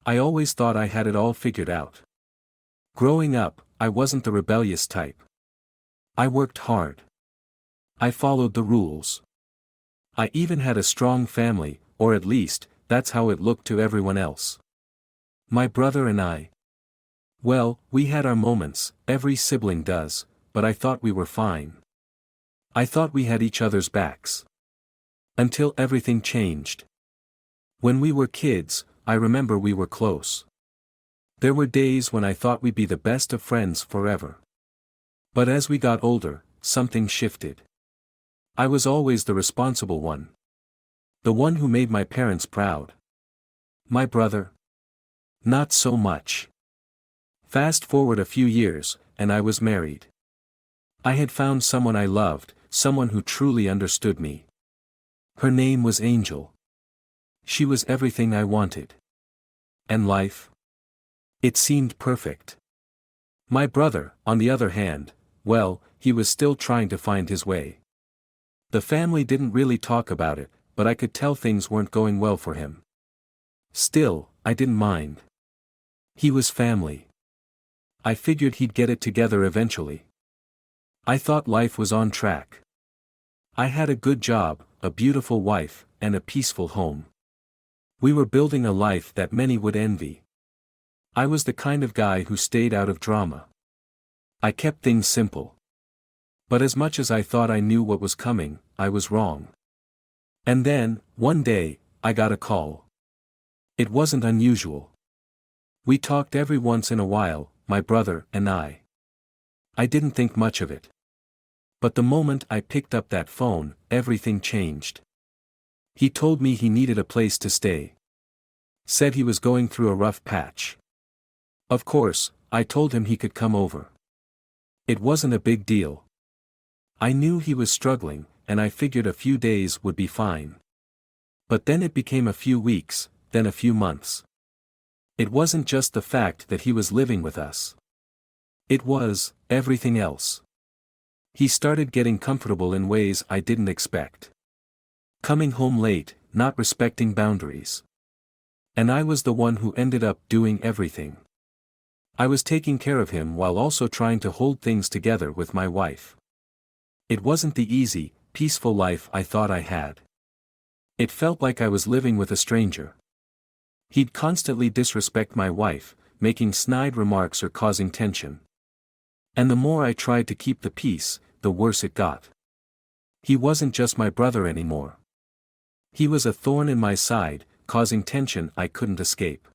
I always thought I had it all figured out. Growing up, I wasn't the rebellious type. I worked hard. I followed the rules. I even had a strong family, or at least, that's how it looked to everyone else. My brother and I. Well, we had our moments, every sibling does, but I thought we were fine. I thought we had each other's backs. Until everything changed. When we were kids, I remember we were close. There were days when I thought we'd be the best of friends forever. But as we got older, something shifted. I was always the responsible one. The one who made my parents proud. My brother? Not so much. Fast forward a few years, and I was married. I had found someone I loved, someone who truly understood me. Her name was Angel. She was everything I wanted. And life? It seemed perfect. My brother, on the other hand, well, he was still trying to find his way. The family didn't really talk about it, but I could tell things weren't going well for him. Still, I didn't mind. He was family. I figured he'd get it together eventually. I thought life was on track. I had a good job, a beautiful wife, and a peaceful home. We were building a life that many would envy. I was the kind of guy who stayed out of drama. I kept things simple. But as much as I thought I knew what was coming, I was wrong. And then, one day, I got a call. It wasn't unusual. We talked every once in a while, my brother and I. I didn't think much of it. But the moment I picked up that phone, everything changed. He told me he needed a place to stay. Said he was going through a rough patch. Of course, I told him he could come over. It wasn't a big deal. I knew he was struggling, and I figured a few days would be fine. But then it became a few weeks, then a few months. It wasn't just the fact that he was living with us. It was everything else. He started getting comfortable in ways I didn't expect. Coming home late, not respecting boundaries. And I was the one who ended up doing everything. I was taking care of him while also trying to hold things together with my wife. It wasn't the easy, peaceful life I thought I had. It felt like I was living with a stranger. He'd constantly disrespect my wife, making snide remarks or causing tension. And the more I tried to keep the peace, the worse it got. He wasn't just my brother anymore. He was a thorn in my side, causing tension I couldn't escape.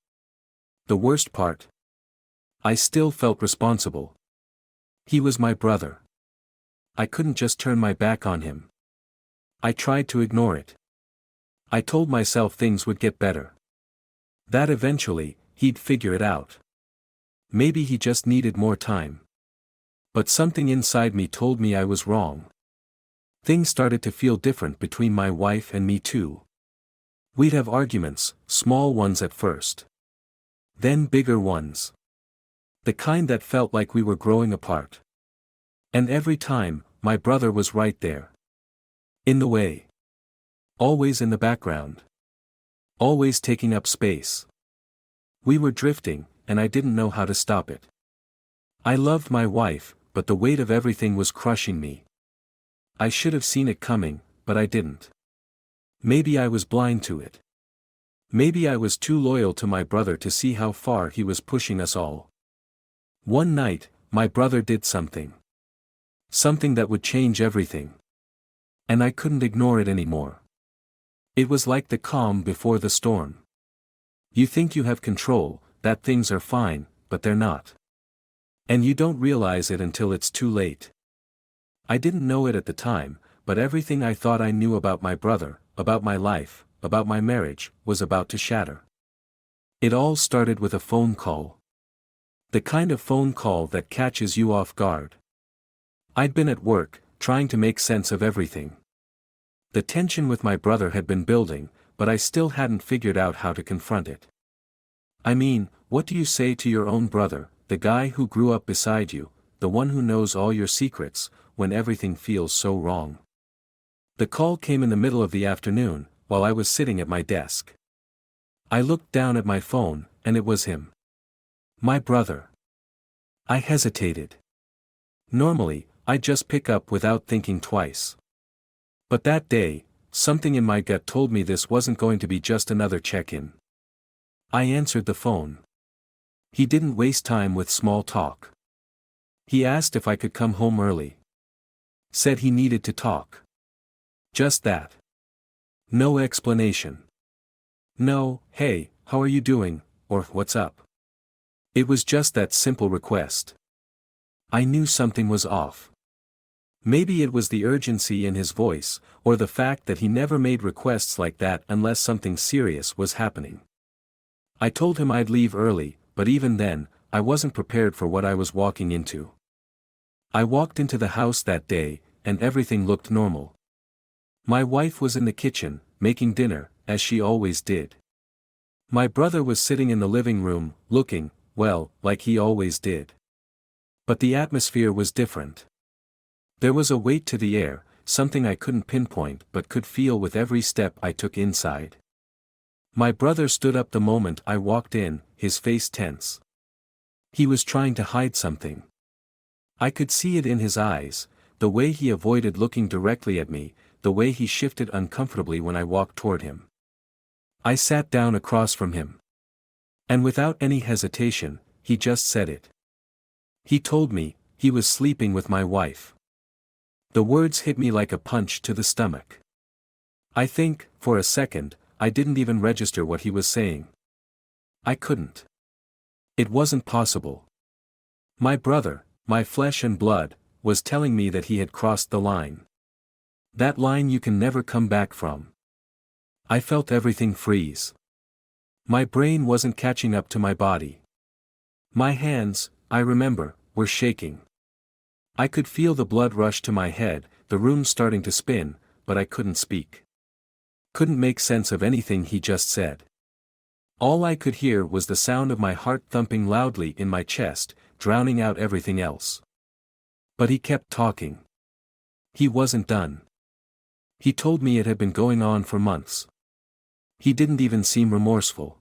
The worst part? I still felt responsible. He was my brother. I couldn't just turn my back on him. I tried to ignore it. I told myself things would get better. That eventually, he'd figure it out. Maybe he just needed more time. But something inside me told me I was wrong. Things started to feel different between my wife and me too. We'd have arguments, small ones at first. Then bigger ones. The kind that felt like we were growing apart. And every time, my brother was right there. In the way. Always in the background. Always taking up space. We were drifting, and I didn't know how to stop it. I loved my wife, but the weight of everything was crushing me. I should have seen it coming, but I didn't. Maybe I was blind to it. Maybe I was too loyal to my brother to see how far he was pushing us all. One night, my brother did something. Something that would change everything. And I couldn't ignore it anymore. It was like the calm before the storm. You think you have control, that things are fine, but they're not. And you don't realize it until it's too late. I didn't know it at the time, but everything I thought I knew about my brother, about my life, about my marriage, was about to shatter. It all started with a phone call. The kind of phone call that catches you off guard. I'd been at work, trying to make sense of everything. The tension with my brother had been building, but I still hadn't figured out how to confront it. I mean, what do you say to your own brother, the guy who grew up beside you, the one who knows all your secrets, when everything feels so wrong? The call came in the middle of the afternoon, while I was sitting at my desk. I looked down at my phone, and it was him. My brother. I hesitated. Normally, I'd just pick up without thinking twice. But that day, something in my gut told me this wasn't going to be just another check-in. I answered the phone. He didn't waste time with small talk. He asked if I could come home early. Said he needed to talk. Just that. No explanation. No, "Hey, how are you doing?" or "What's up?" It was just that simple request. I knew something was off. Maybe it was the urgency in his voice, or the fact that he never made requests like that unless something serious was happening. I told him I'd leave early, but even then, I wasn't prepared for what I was walking into. I walked into the house that day, and everything looked normal. My wife was in the kitchen, making dinner, as she always did. My brother was sitting in the living room, looking, well, like he always did. But the atmosphere was different. There was a weight to the air, something I couldn't pinpoint but could feel with every step I took inside. My brother stood up the moment I walked in, his face tense. He was trying to hide something. I could see it in his eyes, the way he avoided looking directly at me, the way he shifted uncomfortably when I walked toward him. I sat down across from him. And without any hesitation, he just said it. He told me, he was sleeping with my wife. The words hit me like a punch to the stomach. I think, for a second, I didn't even register what he was saying. I couldn't. It wasn't possible. My brother, my flesh and blood, was telling me that he had crossed the line. That line you can never come back from. I felt everything freeze. My brain wasn't catching up to my body. My hands, I remember, were shaking. I could feel the blood rush to my head, the room starting to spin, but I couldn't speak. Couldn't make sense of anything he just said. All I could hear was the sound of my heart thumping loudly in my chest, drowning out everything else. But he kept talking. He wasn't done. He told me it had been going on for months. He didn't even seem remorseful.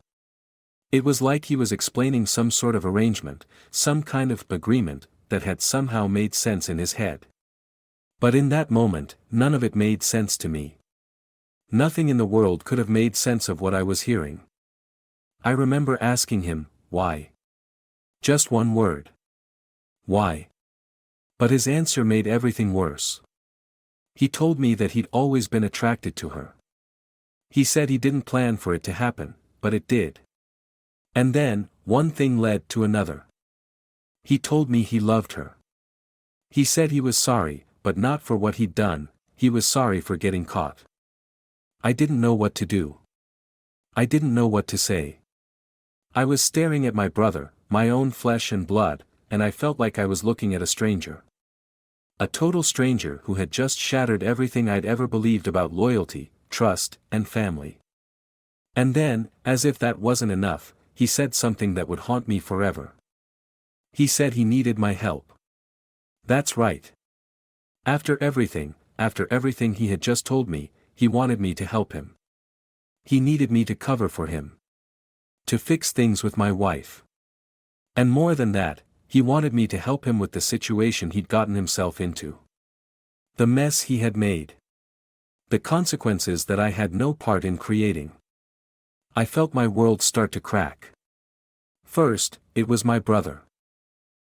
It was like he was explaining some sort of arrangement, some kind of agreement, that had somehow made sense in his head. But in that moment, none of it made sense to me. Nothing in the world could have made sense of what I was hearing. I remember asking him, why? Just one word. Why? But his answer made everything worse. He told me that he'd always been attracted to her. He said he didn't plan for it to happen, but it did. And then, one thing led to another. He told me he loved her. He said he was sorry, but not for what he'd done, he was sorry for getting caught. I didn't know what to do. I didn't know what to say. I was staring at my brother, my own flesh and blood, and I felt like I was looking at a stranger. A total stranger who had just shattered everything I'd ever believed about loyalty, trust, and family. And then, as if that wasn't enough, he said something that would haunt me forever. He said he needed my help. That's right. After everything he had just told me, he wanted me to help him. He needed me to cover for him. To fix things with my wife. And more than that, he wanted me to help him with the situation he'd gotten himself into. The mess he had made. The consequences that I had no part in creating. I felt my world start to crack. First, it was my brother.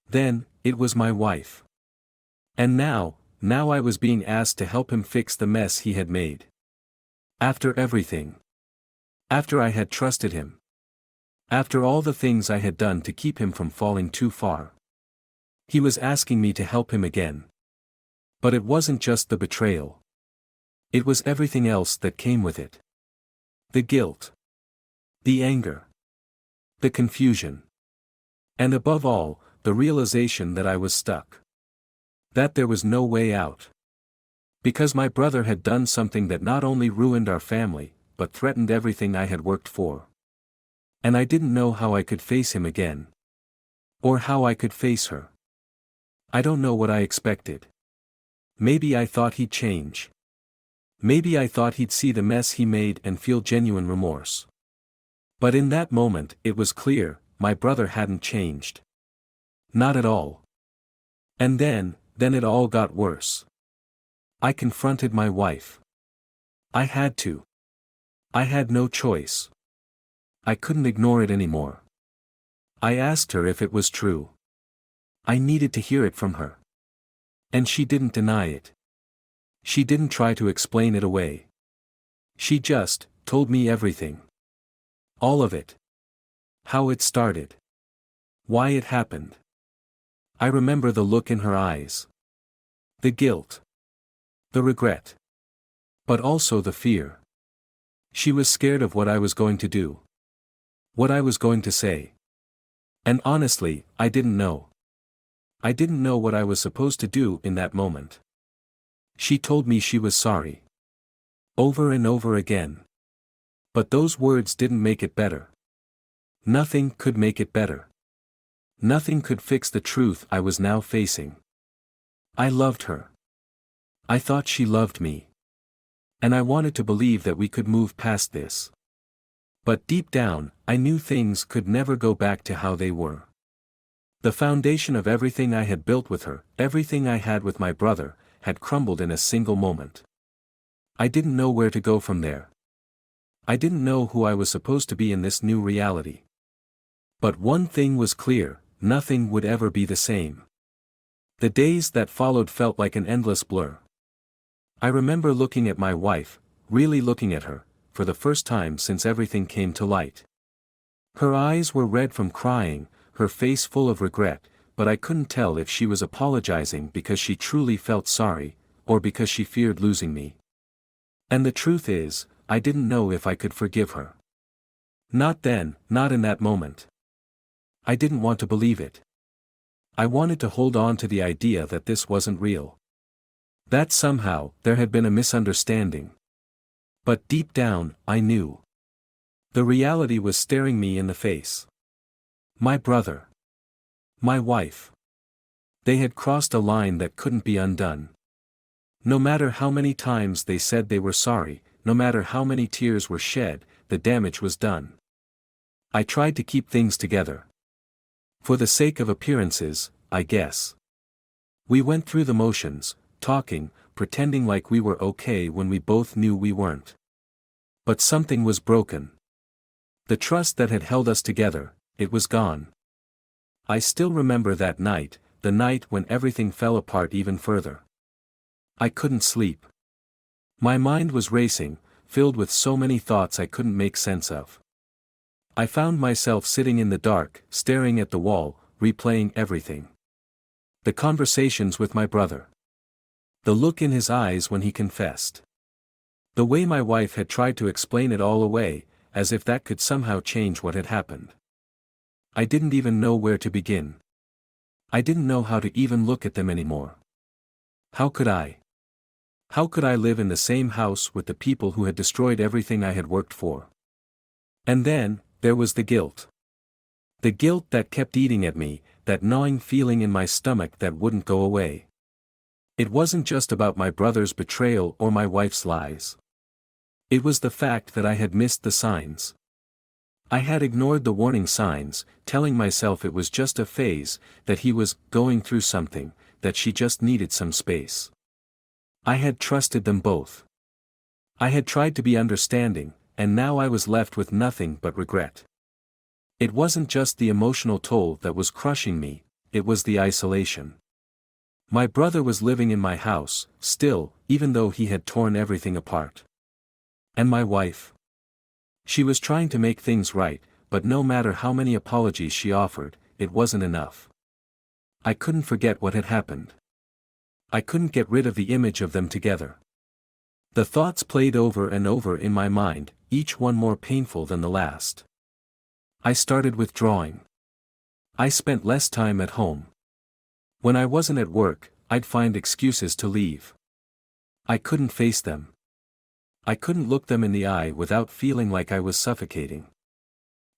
Then, it was my wife. And now I was being asked to help him fix the mess he had made. After everything. After I had trusted him. After all the things I had done to keep him from falling too far. He was asking me to help him again. But it wasn't just the betrayal. It was everything else that came with it. The guilt. The anger. The confusion. And above all, the realization that I was stuck. That there was no way out. Because my brother had done something that not only ruined our family, but threatened everything I had worked for. And I didn't know how I could face him again. Or how I could face her. I don't know what I expected. Maybe I thought he'd change. Maybe I thought he'd see the mess he made and feel genuine remorse. But in that moment, it was clear, my brother hadn't changed. Not at all. And then it all got worse. I confronted my wife. I had to. I had no choice. I couldn't ignore it anymore. I asked her if it was true. I needed to hear it from her. And she didn't deny it. She didn't try to explain it away. She just told me everything. All of it. How it started. Why it happened. I remember the look in her eyes. The guilt. The regret. But also the fear. She was scared of what I was going to do. What I was going to say. And honestly, I didn't know. I didn't know what I was supposed to do in that moment. She told me she was sorry. Over and over again. But those words didn't make it better. Nothing could make it better. Nothing could fix the truth I was now facing. I loved her. I thought she loved me. And I wanted to believe that we could move past this. But deep down, I knew things could never go back to how they were. The foundation of everything I had built with her, everything I had with my brother, had crumbled in a single moment. I didn't know where to go from there. I didn't know who I was supposed to be in this new reality. But one thing was clear, nothing would ever be the same. The days that followed felt like an endless blur. I remember looking at my wife, really looking at her, for the first time since everything came to light. Her eyes were red from crying, her face full of regret, but I couldn't tell if she was apologizing because she truly felt sorry, or because she feared losing me. And the truth is, I didn't know if I could forgive her. Not then, not in that moment. I didn't want to believe it. I wanted to hold on to the idea that this wasn't real. That somehow, there had been a misunderstanding. But deep down, I knew. The reality was staring me in the face. My brother. My wife. They had crossed a line that couldn't be undone. No matter how many times they said they were sorry, no matter how many tears were shed, the damage was done. I tried to keep things together. For the sake of appearances, I guess. We went through the motions, talking, pretending like we were okay when we both knew we weren't. But something was broken. The trust that had held us together, it was gone. I still remember that night, the night when everything fell apart even further. I couldn't sleep. My mind was racing, filled with so many thoughts I couldn't make sense of. I found myself sitting in the dark, staring at the wall, replaying everything. The conversations with my brother. The look in his eyes when he confessed. The way my wife had tried to explain it all away, as if that could somehow change what had happened. I didn't even know where to begin. I didn't know how to even look at them anymore. How could I? How could I live in the same house with the people who had destroyed everything I had worked for? And then, there was the guilt. The guilt that kept eating at me, that gnawing feeling in my stomach that wouldn't go away. It wasn't just about my brother's betrayal or my wife's lies. It was the fact that I had missed the signs. I had ignored the warning signs, telling myself it was just a phase, that he was going through something, that she just needed some space. I had trusted them both. I had tried to be understanding, and now I was left with nothing but regret. It wasn't just the emotional toll that was crushing me, it was the isolation. My brother was living in my house, still, even though he had torn everything apart. And my wife? She was trying to make things right, but no matter how many apologies she offered, it wasn't enough. I couldn't forget what had happened. I couldn't get rid of the image of them together. The thoughts played over and over in my mind, each one more painful than the last. I started withdrawing. I spent less time at home. When I wasn't at work, I'd find excuses to leave. I couldn't face them. I couldn't look them in the eye without feeling like I was suffocating.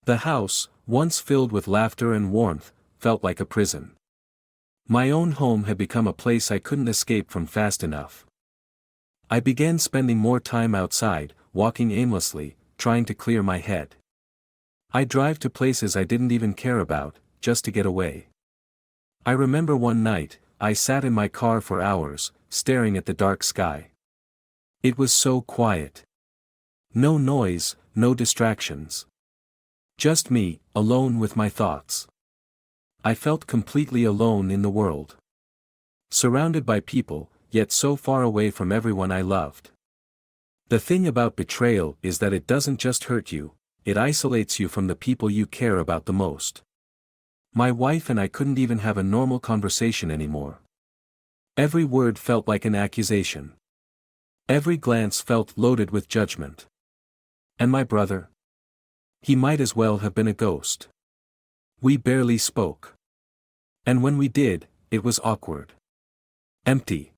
The house, once filled with laughter and warmth, felt like a prison. My own home had become a place I couldn't escape from fast enough. I began spending more time outside, walking aimlessly, trying to clear my head. I drive to places I didn't even care about, just to get away. I remember one night, I sat in my car for hours, staring at the dark sky. It was so quiet. No noise, no distractions. Just me, alone with my thoughts. I felt completely alone in the world. Surrounded by people, yet so far away from everyone I loved. The thing about betrayal is that it doesn't just hurt you, it isolates you from the people you care about the most. My wife and I couldn't even have a normal conversation anymore. Every word felt like an accusation. Every glance felt loaded with judgment. And my brother? He might as well have been a ghost. We barely spoke. And when we did, it was awkward. Empty.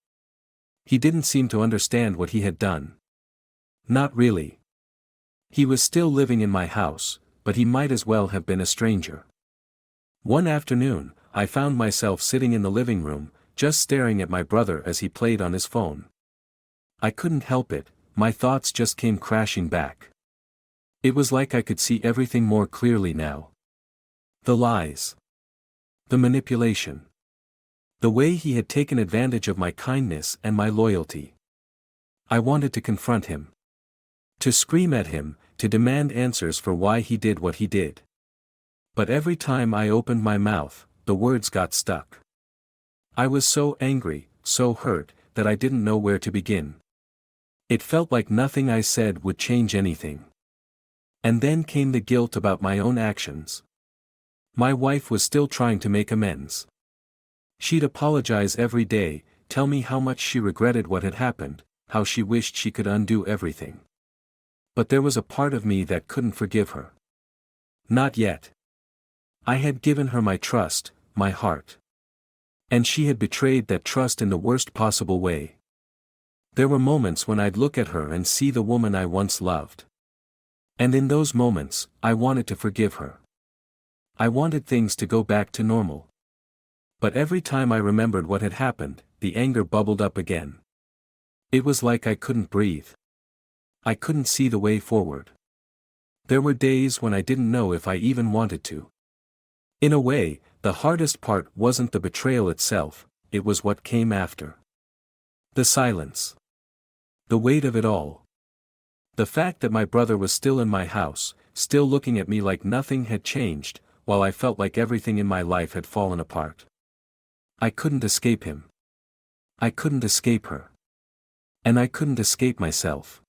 He didn't seem to understand what he had done. Not really. He was still living in my house, but he might as well have been a stranger. One afternoon, I found myself sitting in the living room, just staring at my brother as he played on his phone. I couldn't help it, my thoughts just came crashing back. It was like I could see everything more clearly now. The lies. The manipulation. The way he had taken advantage of my kindness and my loyalty. I wanted to confront him. To scream at him, to demand answers for why he did what he did. But every time I opened my mouth, the words got stuck. I was so angry, so hurt, that I didn't know where to begin. It felt like nothing I said would change anything. And then came the guilt about my own actions. My wife was still trying to make amends. She'd apologize every day, tell me how much she regretted what had happened, how she wished she could undo everything. But there was a part of me that couldn't forgive her. Not yet. I had given her my trust, my heart. And she had betrayed that trust in the worst possible way. There were moments when I'd look at her and see the woman I once loved. And in those moments, I wanted to forgive her. I wanted things to go back to normal. But every time I remembered what had happened, the anger bubbled up again. It was like I couldn't breathe. I couldn't see the way forward. There were days when I didn't know if I even wanted to. In a way, the hardest part wasn't the betrayal itself, it was what came after. The silence. The weight of it all. The fact that my brother was still in my house, still looking at me like nothing had changed, while I felt like everything in my life had fallen apart. I couldn't escape him. I couldn't escape her. And I couldn't escape myself.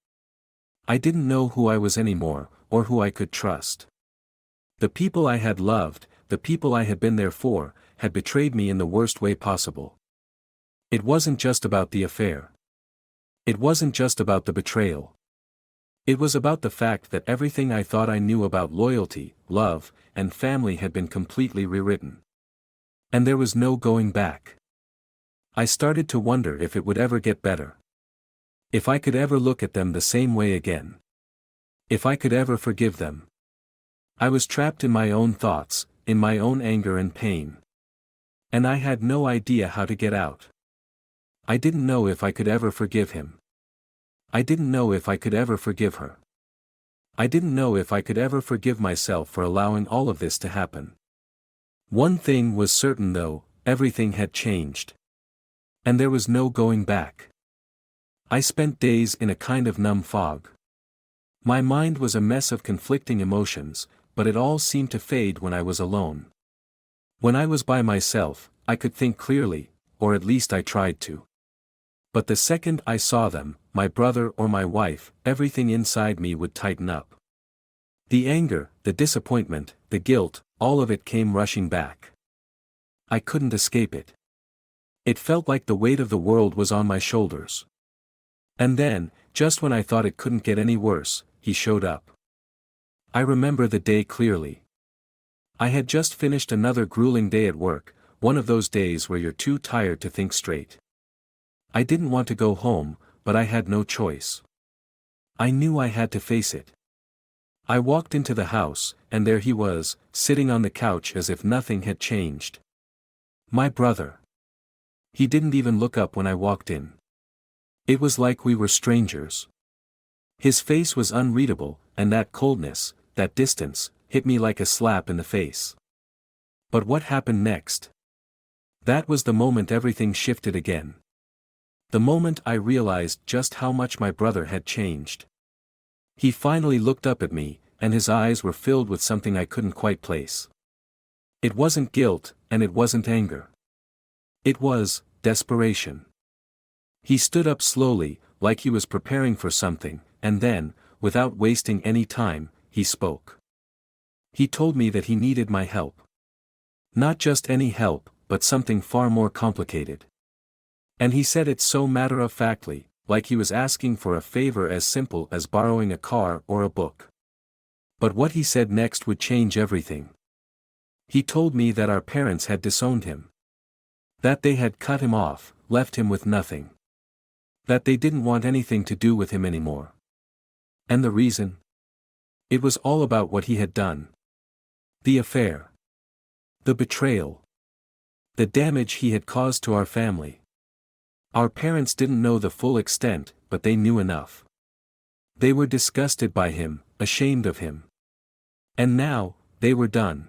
I didn't know who I was anymore, or who I could trust. The people I had loved, the people I had been there for, had betrayed me in the worst way possible. It wasn't just about the affair. It wasn't just about the betrayal. It was about the fact that everything I thought I knew about loyalty, love, and family had been completely rewritten. And there was no going back. I started to wonder if it would ever get better. If I could ever look at them the same way again. If I could ever forgive them. I was trapped in my own thoughts, in my own anger and pain. And I had no idea how to get out. I didn't know if I could ever forgive him. I didn't know if I could ever forgive her. I didn't know if I could ever forgive myself for allowing all of this to happen. One thing was certain though, everything had changed. And there was no going back. I spent days in a kind of numb fog. My mind was a mess of conflicting emotions, but it all seemed to fade when I was alone. When I was by myself, I could think clearly, or at least I tried to. But the second I saw them, my brother or my wife, everything inside me would tighten up. The anger, the disappointment, the guilt, all of it came rushing back. I couldn't escape it. It felt like the weight of the world was on my shoulders. And then, just when I thought it couldn't get any worse, he showed up. I remember the day clearly. I had just finished another grueling day at work, one of those days where you're too tired to think straight. I didn't want to go home, but I had no choice. I knew I had to face it. I walked into the house, and there he was, sitting on the couch as if nothing had changed. My brother. He didn't even look up when I walked in. It was like we were strangers. His face was unreadable, and that coldness, that distance, hit me like a slap in the face. But what happened next? That was the moment everything shifted again. The moment I realized just how much my brother had changed. He finally looked up at me, and his eyes were filled with something I couldn't quite place. It wasn't guilt, and it wasn't anger. It was desperation. He stood up slowly, like he was preparing for something, and then, without wasting any time, he spoke. He told me that he needed my help. Not just any help, but something far more complicated. And he said it so matter-of-factly, like he was asking for a favor as simple as borrowing a car or a book. But what he said next would change everything. He told me that our parents had disowned him. That they had cut him off, left him with nothing. That they didn't want anything to do with him anymore. And the reason? It was all about what he had done. The affair. The betrayal. The damage he had caused to our family. Our parents didn't know the full extent, but they knew enough. They were disgusted by him, ashamed of him. And now, they were done.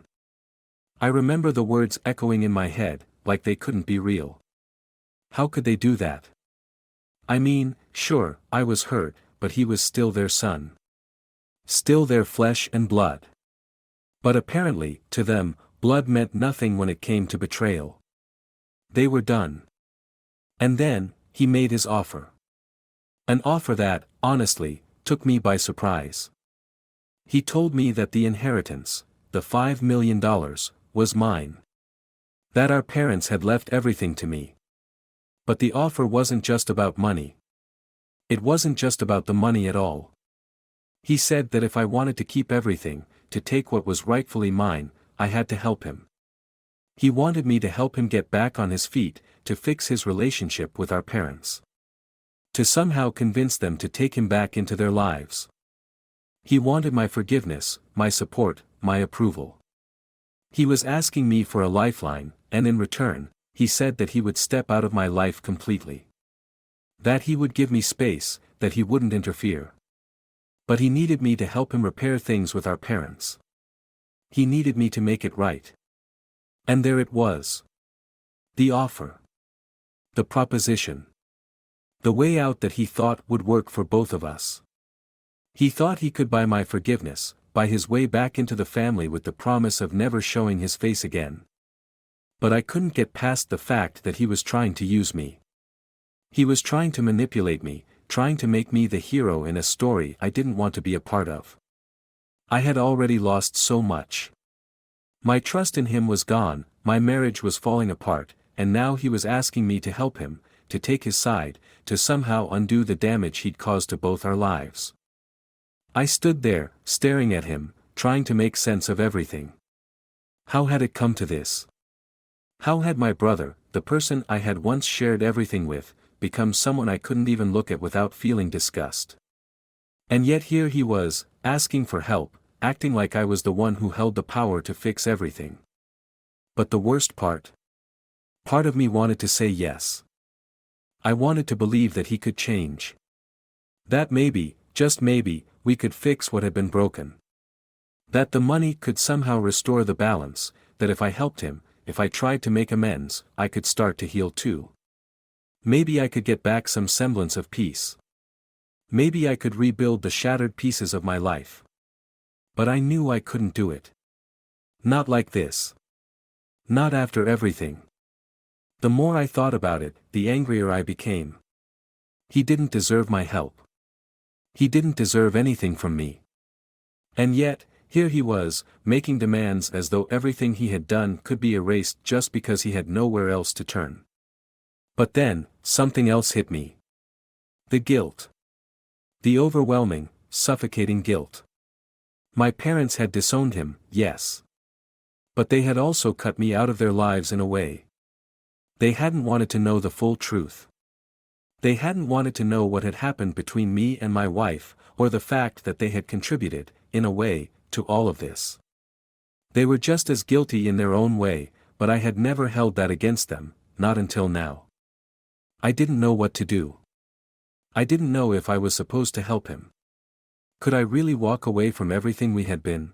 I remember the words echoing in my head, like they couldn't be real. How could they do that? I mean, sure, I was hurt, but he was still their son. Still their flesh and blood. But apparently, to them, blood meant nothing when it came to betrayal. They were done. And then, he made his offer. An offer that, honestly, took me by surprise. He told me that the inheritance, the $5 million, was mine. That our parents had left everything to me. But the offer wasn't just about money. It wasn't just about the money at all. He said that if I wanted to keep everything, to take what was rightfully mine, I had to help him. He wanted me to help him get back on his feet, to fix his relationship with our parents. To somehow convince them to take him back into their lives. He wanted my forgiveness, my support, my approval. He was asking me for a lifeline, and in return, he said that he would step out of my life completely. That he would give me space, that he wouldn't interfere. But he needed me to help him repair things with our parents. He needed me to make it right. And there it was. The offer. The proposition. The way out that he thought would work for both of us. He thought he could buy my forgiveness, buy his way back into the family with the promise of never showing his face again. But I couldn't get past the fact that he was trying to use me. He was trying to manipulate me, trying to make me the hero in a story I didn't want to be a part of. I had already lost so much. My trust in him was gone, my marriage was falling apart, and now he was asking me to help him, to take his side, to somehow undo the damage he'd caused to both our lives. I stood there, staring at him, trying to make sense of everything. How had it come to this? How had my brother, the person I had once shared everything with, become someone I couldn't even look at without feeling disgust? And yet here he was, asking for help, acting like I was the one who held the power to fix everything. But the worst part? Part of me wanted to say yes. I wanted to believe that he could change. That maybe, just maybe, we could fix what had been broken. That the money could somehow restore the balance, that if I helped him, if I tried to make amends, I could start to heal too. Maybe I could get back some semblance of peace. Maybe I could rebuild the shattered pieces of my life. But I knew I couldn't do it. Not like this. Not after everything. The more I thought about it, the angrier I became. He didn't deserve my help. He didn't deserve anything from me. And yet, here he was, making demands as though everything he had done could be erased just because he had nowhere else to turn. But then, something else hit me. The guilt. The overwhelming, suffocating guilt. My parents had disowned him, yes. But they had also cut me out of their lives in a way. They hadn't wanted to know the full truth. They hadn't wanted to know what had happened between me and my wife, or the fact that they had contributed, in a way, to all of this. They were just as guilty in their own way, but I had never held that against them, not until now. I didn't know what to do. I didn't know if I was supposed to help him. Could I really walk away from everything we had been?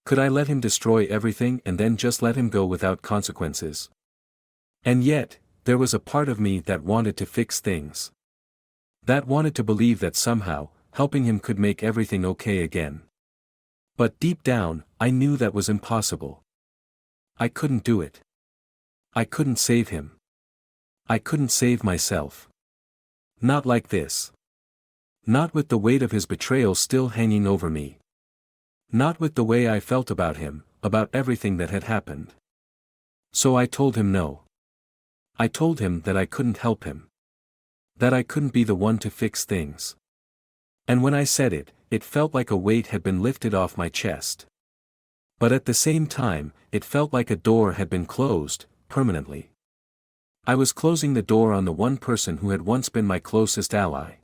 Could I let him destroy everything and then just let him go without consequences? And yet, there was a part of me that wanted to fix things. That wanted to believe that somehow, helping him could make everything okay again. But deep down, I knew that was impossible. I couldn't do it. I couldn't save him. I couldn't save myself. Not like this. Not with the weight of his betrayal still hanging over me. Not with the way I felt about him, about everything that had happened. So I told him no. I told him that I couldn't help him. That I couldn't be the one to fix things. And when I said it, it felt like a weight had been lifted off my chest. But at the same time, it felt like a door had been closed, permanently. I was closing the door on the one person who had once been my closest ally.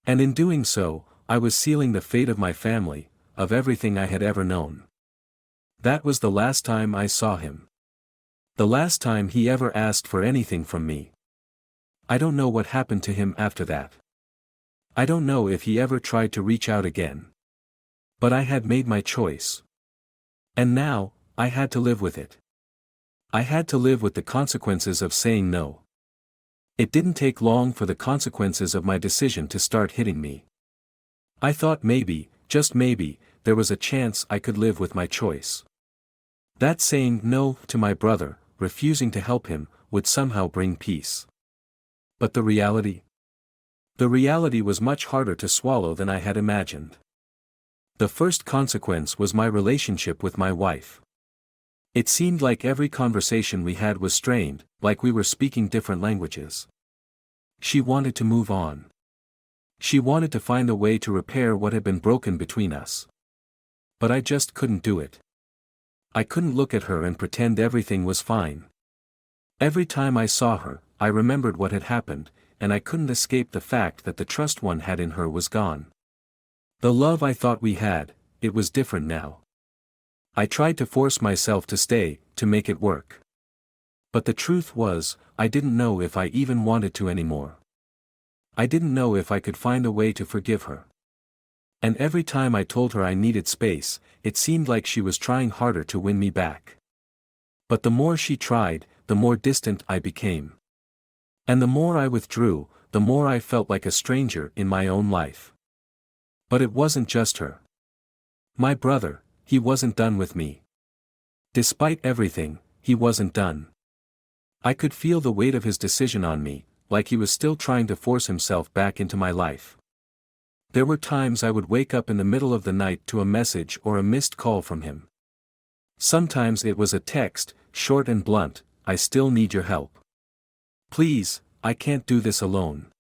And in doing so, I was sealing the fate of my family, of everything I had ever known. That was the last time I saw him. The last time he ever asked for anything from me. I don't know what happened to him after that. I don't know if he ever tried to reach out again. But I had made my choice. And now, I had to live with it. I had to live with the consequences of saying no. It didn't take long for the consequences of my decision to start hitting me. I thought maybe, just maybe, there was a chance I could live with my choice. That saying no to my brother, refusing to help him, would somehow bring peace. But the reality? The reality was much harder to swallow than I had imagined. The first consequence was my relationship with my wife. It seemed like every conversation we had was strained, like we were speaking different languages. She wanted to move on. She wanted to find a way to repair what had been broken between us. But I just couldn't do it. I couldn't look at her and pretend everything was fine. Every time I saw her, I remembered what had happened, and I couldn't escape the fact that the trust one had in her was gone. The love I thought we had, it was different now. I tried to force myself to stay, to make it work. But the truth was, I didn't know if I even wanted to anymore. I didn't know if I could find a way to forgive her. And every time I told her I needed space, it seemed like she was trying harder to win me back. But the more she tried, the more distant I became. And the more I withdrew, the more I felt like a stranger in my own life. But it wasn't just her. My brother, he wasn't done with me. Despite everything, he wasn't done. I could feel the weight of his decision on me, like he was still trying to force himself back into my life. There were times I would wake up in the middle of the night to a message or a missed call from him. Sometimes it was a text, short and blunt, "I still need your help. Please, I can't do this alone."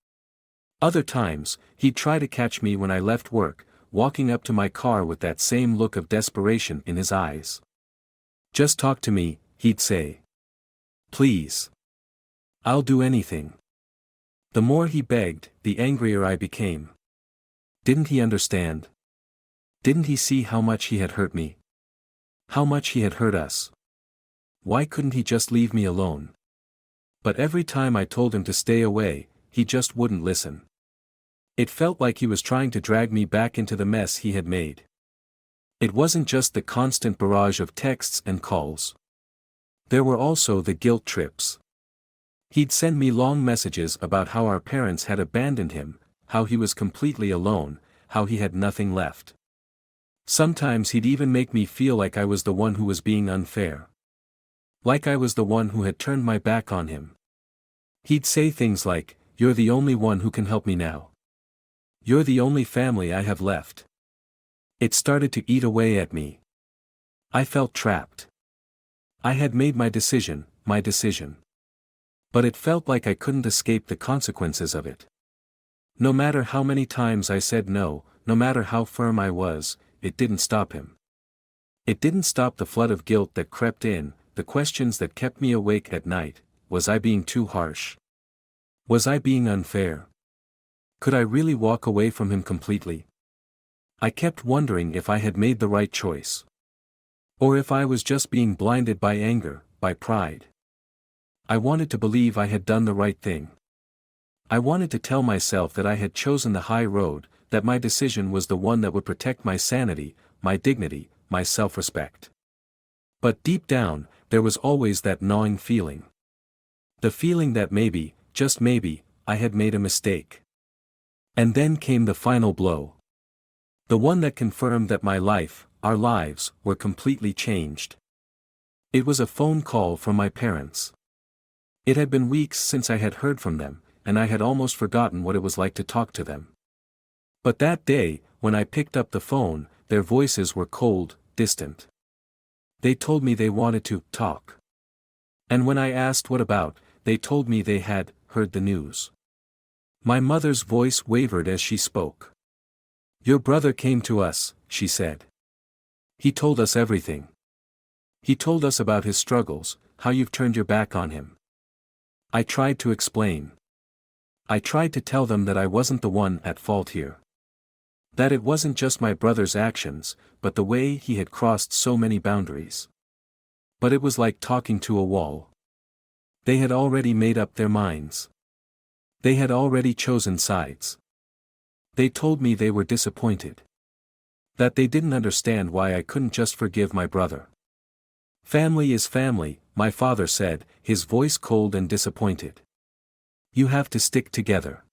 Other times, he'd try to catch me when I left work, walking up to my car with that same look of desperation in his eyes. "Just talk to me," he'd say. "Please. I'll do anything." The more he begged, the angrier I became. Didn't he understand? Didn't he see how much he had hurt me? How much he had hurt us? Why couldn't he just leave me alone? But every time I told him to stay away, he just wouldn't listen. It felt like he was trying to drag me back into the mess he had made. It wasn't just the constant barrage of texts and calls. There were also the guilt trips. He'd send me long messages about how our parents had abandoned him, how he was completely alone, how he had nothing left. Sometimes he'd even make me feel like I was the one who was being unfair. Like I was the one who had turned my back on him. He'd say things like, "You're the only one who can help me now. You're the only family I have left." It started to eat away at me. I felt trapped. I had made my decision. But it felt like I couldn't escape the consequences of it. No matter how many times I said no, no matter how firm I was, it didn't stop him. It didn't stop the flood of guilt that crept in, the questions that kept me awake at night. Was I being too harsh? Was I being unfair? Could I really walk away from him completely? I kept wondering if I had made the right choice. Or if I was just being blinded by anger, by pride. I wanted to believe I had done the right thing. I wanted to tell myself that I had chosen the high road, that my decision was the one that would protect my sanity, my dignity, my self-respect. But deep down, there was always that gnawing feeling. The feeling that maybe, just maybe, I had made a mistake. And then came the final blow. The one that confirmed that my life, our lives, were completely changed. It was a phone call from my parents. It had been weeks since I had heard from them, and I had almost forgotten what it was like to talk to them. But that day, when I picked up the phone, their voices were cold, distant. They told me they wanted to talk. And when I asked what about, they told me they had heard the news. My mother's voice wavered as she spoke. "Your brother came to us," she said. "He told us everything. He told us about his struggles, how you've turned your back on him." I tried to explain. I tried to tell them that I wasn't the one at fault here. That it wasn't just my brother's actions, but the way he had crossed so many boundaries. But it was like talking to a wall. They had already made up their minds. They had already chosen sides. They told me they were disappointed. That they didn't understand why I couldn't just forgive my brother. "Family is family," my father said, his voice cold and disappointed. "You have to stick together.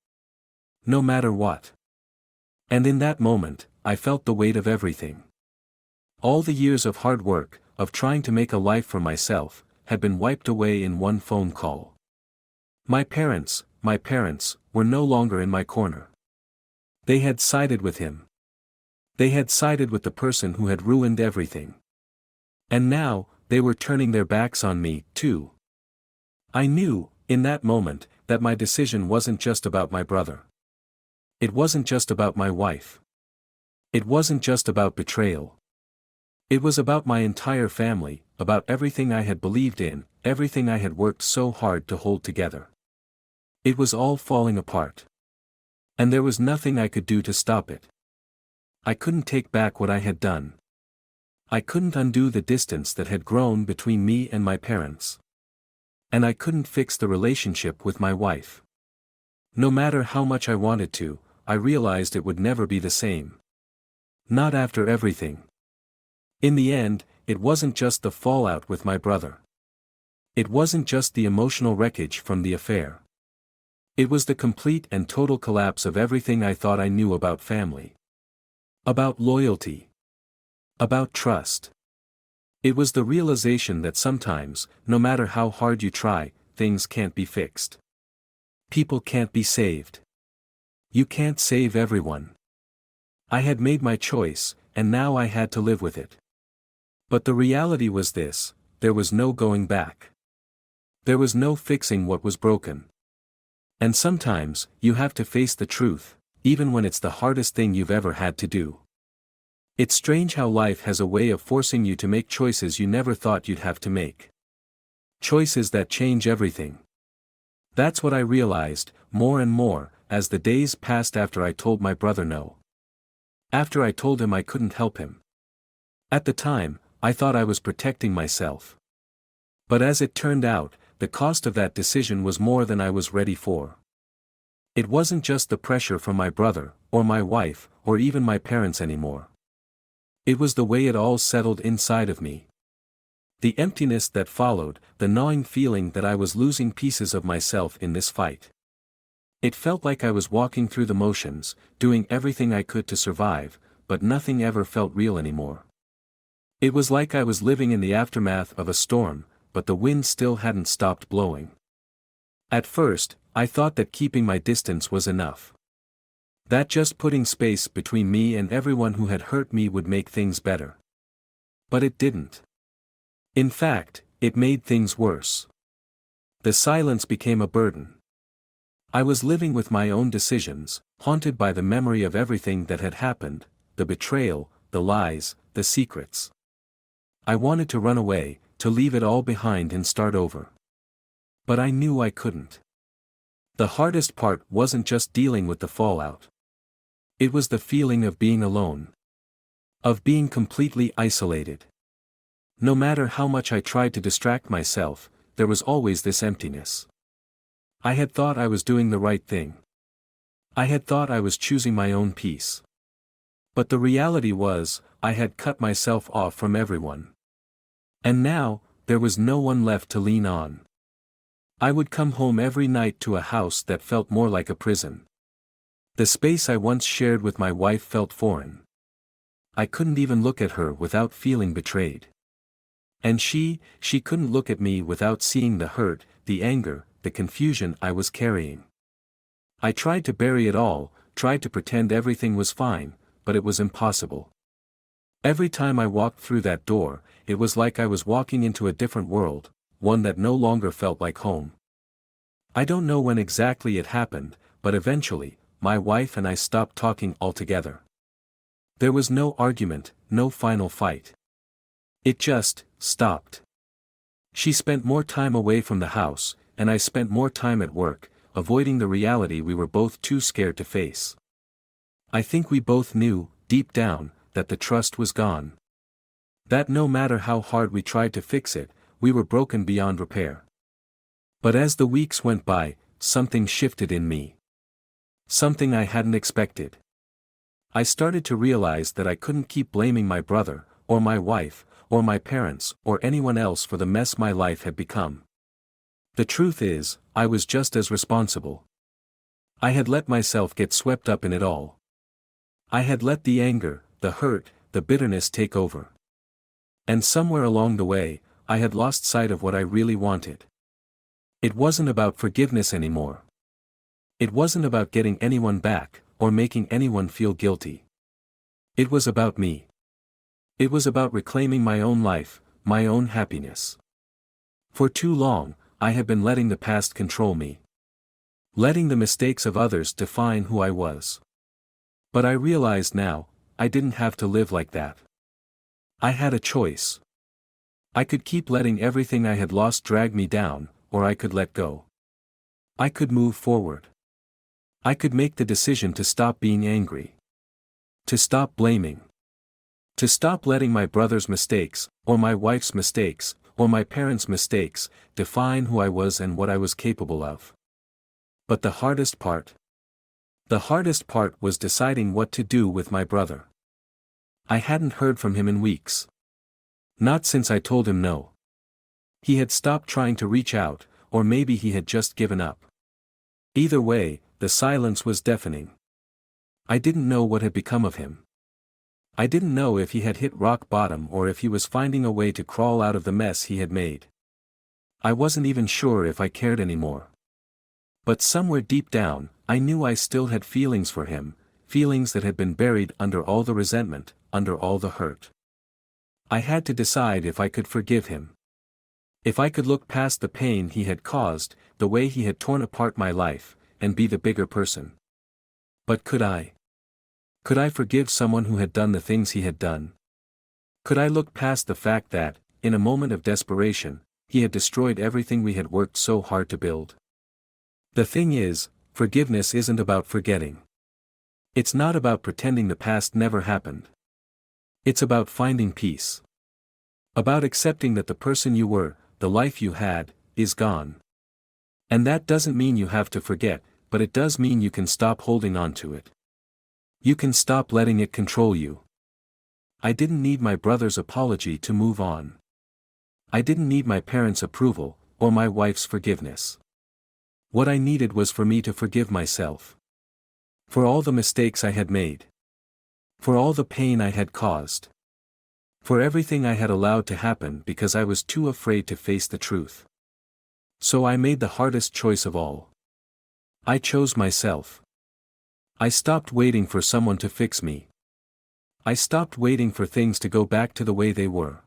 No matter what." And in that moment, I felt the weight of everything. All the years of hard work, of trying to make a life for myself, had been wiped away in one phone call. My parents, were no longer in my corner. They had sided with him. They had sided with the person who had ruined everything. And now, they were turning their backs on me, too. I knew, in that moment, that my decision wasn't just about my brother. It wasn't just about my wife. It wasn't just about betrayal. It was about my entire family, about everything I had believed in, everything I had worked so hard to hold together. It was all falling apart. And there was nothing I could do to stop it. I couldn't take back what I had done. I couldn't undo the distance that had grown between me and my parents. And I couldn't fix the relationship with my wife. No matter how much I wanted to, I realized it would never be the same. Not after everything. In the end, it wasn't just the fallout with my brother. It wasn't just the emotional wreckage from the affair. It was the complete and total collapse of everything I thought I knew about family. About loyalty. About trust. It was the realization that sometimes, no matter how hard you try, things can't be fixed. People can't be saved. You can't save everyone. I had made my choice, and now I had to live with it. But the reality was this: there was no going back. There was no fixing what was broken. And sometimes, you have to face the truth, even when it's the hardest thing you've ever had to do. It's strange how life has a way of forcing you to make choices you never thought you'd have to make. Choices that change everything. That's what I realized, more and more, as the days passed after I told my brother no. After I told him I couldn't help him. At the time, I thought I was protecting myself. But as it turned out, the cost of that decision was more than I was ready for. It wasn't just the pressure from my brother, or my wife, or even my parents anymore. It was the way it all settled inside of me. The emptiness that followed, the gnawing feeling that I was losing pieces of myself in this fight. It felt like I was walking through the motions, doing everything I could to survive, but nothing ever felt real anymore. It was like I was living in the aftermath of a storm, but the wind still hadn't stopped blowing. At first, I thought that keeping my distance was enough. That just putting space between me and everyone who had hurt me would make things better. But it didn't. In fact, it made things worse. The silence became a burden. I was living with my own decisions, haunted by the memory of everything that had happened, the betrayal, the lies, the secrets. I wanted to run away, to leave it all behind and start over. But I knew I couldn't. The hardest part wasn't just dealing with the fallout. It was the feeling of being alone. Of being completely isolated. No matter how much I tried to distract myself, there was always this emptiness. I had thought I was doing the right thing. I had thought I was choosing my own peace. But the reality was, I had cut myself off from everyone. And now, there was no one left to lean on. I would come home every night to a house that felt more like a prison. The space I once shared with my wife felt foreign. I couldn't even look at her without feeling betrayed. And she couldn't look at me without seeing the hurt, the anger, the confusion I was carrying. I tried to bury it all, tried to pretend everything was fine, but it was impossible. Every time I walked through that door, it was like I was walking into a different world, one that no longer felt like home. I don't know when exactly it happened, but eventually, my wife and I stopped talking altogether. There was no argument, no final fight. It just stopped. She spent more time away from the house, and I spent more time at work, avoiding the reality we were both too scared to face. I think we both knew, deep down, that the trust was gone. That no matter how hard we tried to fix it, we were broken beyond repair. But as the weeks went by, something shifted in me. Something I hadn't expected. I started to realize that I couldn't keep blaming my brother, or my wife, or my parents, or anyone else for the mess my life had become. The truth is, I was just as responsible. I had let myself get swept up in it all. I had let the anger, the hurt, the bitterness take over. And somewhere along the way, I had lost sight of what I really wanted. It wasn't about forgiveness anymore. It wasn't about getting anyone back, or making anyone feel guilty. It was about me. It was about reclaiming my own life, my own happiness. For too long, I had been letting the past control me. Letting the mistakes of others define who I was. But I realized now, I didn't have to live like that. I had a choice. I could keep letting everything I had lost drag me down, or I could let go. I could move forward. I could make the decision to stop being angry. To stop blaming. To stop letting my brother's mistakes, or my wife's mistakes, or my parents' mistakes, define who I was and what I was capable of. But the hardest part? The hardest part was deciding what to do with my brother. I hadn't heard from him in weeks. Not since I told him no. He had stopped trying to reach out, or maybe he had just given up. Either way, the silence was deafening. I didn't know what had become of him. I didn't know if he had hit rock bottom or if he was finding a way to crawl out of the mess he had made. I wasn't even sure if I cared anymore. But somewhere deep down, I knew I still had feelings for him, feelings that had been buried under all the resentment, under all the hurt. I had to decide if I could forgive him. If I could look past the pain he had caused, the way he had torn apart my life, and be the bigger person. But could I? Could I forgive someone who had done the things he had done? Could I look past the fact that, in a moment of desperation, he had destroyed everything we had worked so hard to build? The thing is, forgiveness isn't about forgetting. It's not about pretending the past never happened. It's about finding peace. About accepting that the person you were, the life you had, is gone. And that doesn't mean you have to forget, but it does mean you can stop holding on to it. You can stop letting it control you. I didn't need my brother's apology to move on. I didn't need my parents' approval, or my wife's forgiveness. What I needed was for me to forgive myself. For all the mistakes I had made. For all the pain I had caused. For everything I had allowed to happen because I was too afraid to face the truth. So I made the hardest choice of all. I chose myself. I stopped waiting for someone to fix me. I stopped waiting for things to go back to the way they were.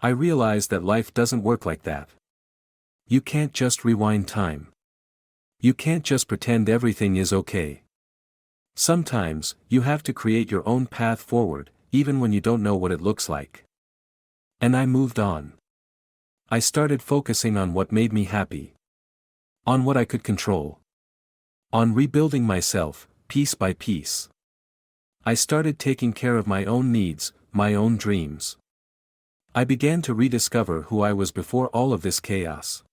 I realized that life doesn't work like that. You can't just rewind time. You can't just pretend everything is okay. Sometimes, you have to create your own path forward, even when you don't know what it looks like. And I moved on. I started focusing on what made me happy. On what I could control. On rebuilding myself, piece by piece. I started taking care of my own needs, my own dreams. I began to rediscover who I was before all of this chaos.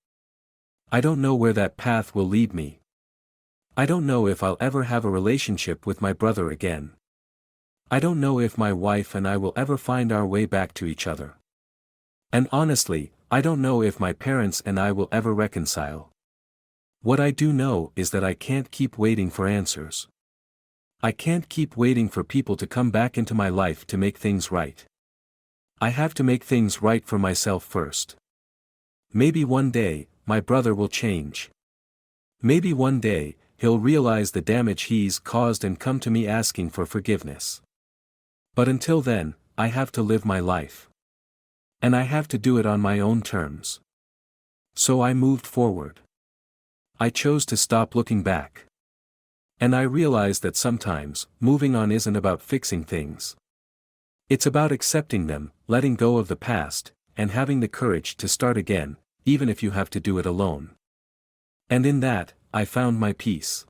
I don't know where that path will lead me. I don't know if I'll ever have a relationship with my brother again. I don't know if my wife and I will ever find our way back to each other. And honestly, I don't know if my parents and I will ever reconcile. What I do know is that I can't keep waiting for answers. I can't keep waiting for people to come back into my life to make things right. I have to make things right for myself first. Maybe one day, my brother will change. Maybe one day, he'll realize the damage he's caused and come to me asking for forgiveness. But until then, I have to live my life. And I have to do it on my own terms. So I moved forward. I chose to stop looking back. And I realized that sometimes, moving on isn't about fixing things. It's about accepting them, letting go of the past, and having the courage to start again, even if you have to do it alone. And in that, I found my peace.